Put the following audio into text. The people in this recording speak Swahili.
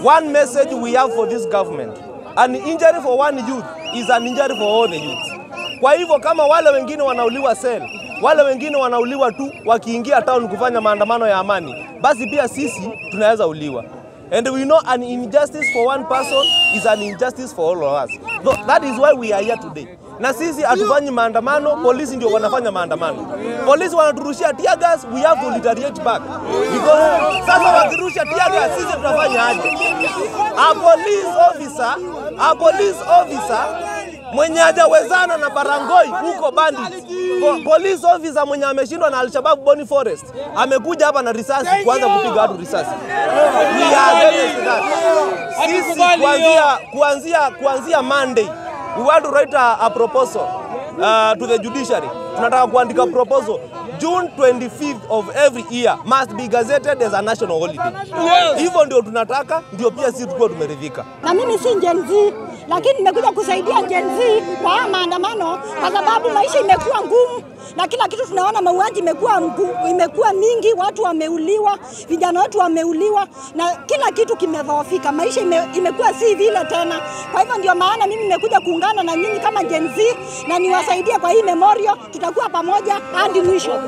One message we have for this government: an injury for one youth is an injury for all the youths. Kwa hivyo kama wale wengine wanauliwa cell, wale wengine wanauliwa tu wakiingia town kufanya maandamano ya amani, basi pia sisi tunaweza uliwa. And we know an injustice for one person is an injustice for all of us. So that is why we are here today. Na sisi hatufanyi maandamano, polisi ndio wanafanya maandamano. Polisi wanaturushia tear gas, we have to retaliate back. Because sasa wakirusha tear gas, sisi tutafanya aje? A police officer mwenye hajawezana na barangoi huko bandits. Police officer mwenye ameshindwa na Al-Shabaab Boni Forest amekuja hapa na risasi kuanza kupiga watu risasi. We are against that. Sisi kuanzia Monday we want to write a proposal to the judiciary. Tunataka kuandika proposal. June 25th of every year must be gazetted as a national holiday. Hivyo ndio tunataka, ndio pia sisi tukue tumeridhika. Na mimi si Gen Z, lakini nimekuja kusaidia Gen Z kwa maandamano kwa sababu maisha imekuwa ngumu na kila kitu tunaona mauaji imekuwa mingi, watu wameuliwa, vijana wetu wameuliwa na kila kitu kimedhoofika. Maisha imekuwa si vile tena. Kwa hivyo ndio maana mimi nimekuja kuungana na nyinyi kama Gen Z na niwasaidie kwa hii memorial, tutakuwa pamoja hadi mwisho.